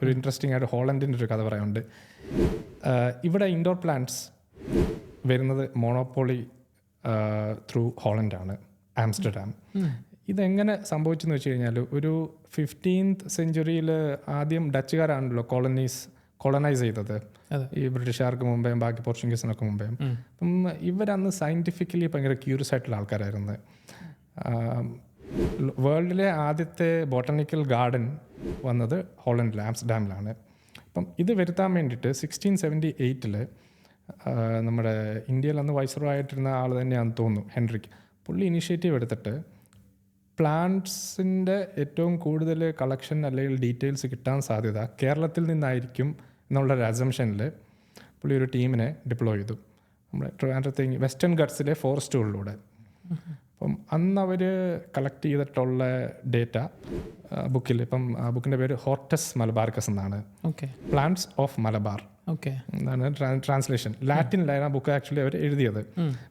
ഒരു ഇൻട്രസ്റ്റിംഗ് ആയിട്ട് ഹോളണ്ടിൻ്റെ ഒരു കഥ പറയാനുണ്ട്. ഇവിടെ ഇൻഡോർ പ്ലാന്റ്സ് വരുന്നത് മോണോപോളി ത്രൂ ഹോളണ്ടാണ്, ആംസ്റ്റർഡാം. ഇതെങ്ങനെ സംഭവിച്ചെന്ന് വെച്ച് കഴിഞ്ഞാൽ, ഒരു 15th സെഞ്ച്വറിയിൽ ആദ്യം ഡച്ചുകാരാണല്ലോ കോളനൈസ് ചെയ്തത്, ഈ ബ്രിട്ടീഷുകാർക്ക് മുമ്പേ ബാക്കി പോർച്ചുഗീസിനൊക്കെ മുമ്പേ. അപ്പം ഇവരന്ന് സയൻറ്റിഫിക്കലി ഭയങ്കര ക്യൂരിയസ് ആയിട്ടുള്ള ആൾക്കാരായിരുന്നു. വേൾഡിലെ ആദ്യത്തെ ബോട്ടണിക്കൽ ഗാർഡൻ വന്നത് ഹോളണ്ടിൽ, ആംസ്റ്റർഡാമിലാണ്. അപ്പം ഇത് വരുത്താൻ വേണ്ടിയിട്ട് 1678 നമ്മുടെ ഇന്ത്യയിൽ അന്ന് വൈസ്രോയി ആയിട്ടിരുന്ന ആൾ തന്നെയാണെന്ന് തോന്നുന്നു, ഹെൻറിക്. പുള്ളി ഇനിഷ്യേറ്റീവ് എടുത്തിട്ട് പ്ലാന്റ്സിൻ്റെ ഏറ്റവും കൂടുതൽ കളക്ഷൻ അല്ലെങ്കിൽ ഡീറ്റെയിൽസ് കിട്ടാൻ സാധ്യത കേരളത്തിൽ നിന്നായിരിക്കും എന്നുള്ളൊരു അസംഷനിൽ പുള്ളി ഒരു ടീമിനെ ഡിപ്ലോയ് ചെയ്തു നമ്മുടെ ട്രിവാൻഡ്രത്തെ വെസ്റ്റേൺ ഗട്ട്സിലെ ഫോറസ്റ്റുകളിലൂടെ. അപ്പം അന്ന് അവർ കളക്ട് ചെയ്തിട്ടുള്ള ഡേറ്റ ബുക്കിൽ, ഇപ്പം ആ ബുക്കിൻ്റെ പേര് ഹോർട്ടസ് മലബാർക്കസ് എന്നാണ്, പ്ലാന്റ്സ് ഓഫ് മലബാർ എന്നാണ് ട്രാൻസ്ലേഷൻ. ലാറ്റിനിലായിരുന്നു ആ ബുക്ക് ആക്ച്വലി അവർ എഴുതിയത്.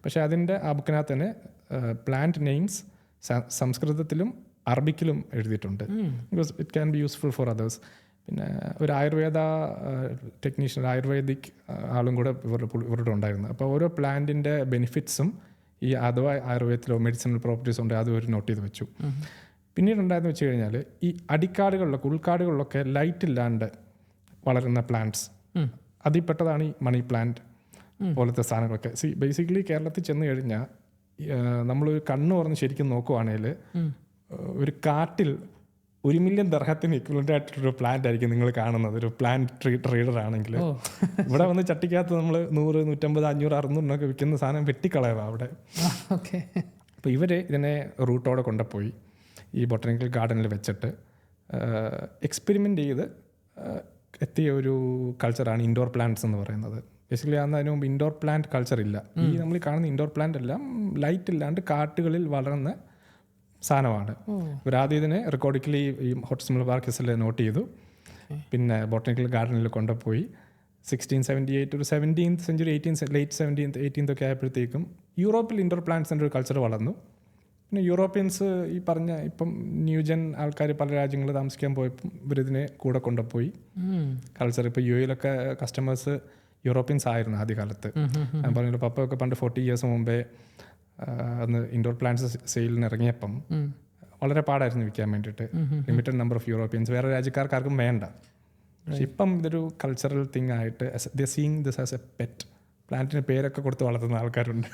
പക്ഷേ അതിൻ്റെ ആ ബുക്കിനകത്ത് തന്നെ പ്ലാന്റ് നെയിംസ് സംസ്കൃതത്തിലും അറബിക്കിലും എഴുതിയിട്ടുണ്ട്. Because it can be useful for others. പിന്നെ ഒരു ആയുർവേദ ടെക്നീഷ്യൻ, ആയുർവേദിക് ആളും കൂടെ ഇവരുടെ ഉണ്ടായിരുന്നു. അപ്പോൾ ഓരോ പ്ലാന്റിൻ്റെ ബെനിഫിറ്റ്സും ഈ അഥവാ ആയുർവേദത്തിലോ മെഡിസിനൽ പ്രോപ്പർട്ടീസ് ഉണ്ട്, അത് ഒരു നോട്ട് ചെയ്ത് വെച്ചു. പിന്നീട് ഉണ്ടായെന്ന് വെച്ച് കഴിഞ്ഞാൽ, ഈ അടിക്കാടുകളിലൊക്കെ ഉൾക്കാടുകളിലൊക്കെ ലൈറ്റ് ഇല്ലാണ്ട് വളരുന്ന പ്ലാന്റ്സ്, അതിൽപ്പെട്ടതാണ് ഈ മണി പ്ലാന്റ് പോലത്തെ സാധനങ്ങളൊക്കെ. ബേസിക്കലി കേരളത്തിൽ ചെന്ന് കഴിഞ്ഞാൽ നമ്മളൊരു കണ്ണ് തുറന്ന് ശരിക്കും നോക്കുവാണെങ്കിൽ ഒരു കാട്ടിൽ 1 മില്യൺ ദർഹത്തിന് ഇക്വലൻ്റ് ആയിട്ടൊരു പ്ലാന്റ് ആയിരിക്കും നിങ്ങൾ കാണുന്നത്, ഒരു പ്ലാന്റ് ട്രേഡർ ആണെങ്കിൽ. ഇവിടെ വന്ന് ചട്ടിക്കകത്ത് നമ്മൾ 100, 150, 500, 600 വിൽക്കുന്ന സാധനം വെട്ടിക്കളയുക അവിടെ. അപ്പോൾ ഇവർ ഇതിനെ റൂട്ടോടെ കൊണ്ടുപോയി ഈ ബൊട്ടാണിക്കൽ ഗാർഡനിൽ വെച്ചിട്ട് എക്സ്പെരിമെൻ്റ് ചെയ്ത് എത്തിയ ഒരു കൾച്ചറാണ് ഇൻഡോർ പ്ലാന്റ്സ് എന്ന് പറയുന്നത്. ബേസിക്കലി അതിന് മുമ്പ് ഇൻഡോർ പ്ലാന്റ് കൾച്ചർ ഇല്ല. ഈ നമ്മൾ കാണുന്ന ഇൻഡോർ പ്ലാന്റ് എല്ലാം ലൈറ്റ് ഇല്ലാണ്ട് കാട്ടുകളിൽ വളർന്ന സാധനമാണ്. ഇവരാദ്യം ഇതിനെ റെക്കോർഡിക്കലി ഈ ഹോർട്ടസ് മലബാർക്കസിൽ നോട്ട് ചെയ്തു. പിന്നെ ബോട്ടണിക്കൽ ഗാർഡനിൽ കൊണ്ടുപോയി 1678 ഒരു 17th century, late 17th 18th ഒക്കെ ആയപ്പോഴത്തേക്കും യൂറോപ്പിൽ ഇൻഡോർ പ്ലാന്റ്സിൻ്റെ ഒരു കൾച്ചർ വളർന്നു. പിന്നെ യൂറോപ്യൻസ് ഈ പറഞ്ഞ ഇപ്പം ന്യൂജൻ ആൾക്കാർ പല രാജ്യങ്ങളിൽ താമസിക്കാൻ പോയപ്പം ഇവരിതിനെ കൂടെ കൊണ്ടുപോയി കൾച്ചർ. ഇപ്പോൾ യുഎയിലൊക്കെ കസ്റ്റമേഴ്സ് യൂറോപ്യൻസ് ആയിരുന്നു ആദ്യകാലത്ത്. ഞാൻ പറഞ്ഞല്ലോ, പപ്പയൊക്കെ പണ്ട് 40 years മുമ്പേ അന്ന് ഇൻഡോർ പ്ലാന്റ്സ് സെയിലിന് ഇറങ്ങിയപ്പം വളരെ പാടായിരുന്നു വിൽക്കാൻ വേണ്ടിയിട്ട്. ലിമിറ്റഡ് നമ്പർ ഓഫ് യൂറോപ്യൻസ്, വേറെ രാജ്യക്കാർക്കാർക്കും വേണ്ട. പക്ഷെ ഇപ്പം ഇതൊരു കൾച്ചറൽ തിങ് ആയിട്ട് the seeing this as A pet. പ്ലാന്റിന് പേരൊക്കെ കൊടുത്ത് വളർത്തുന്ന ആൾക്കാരുണ്ട്.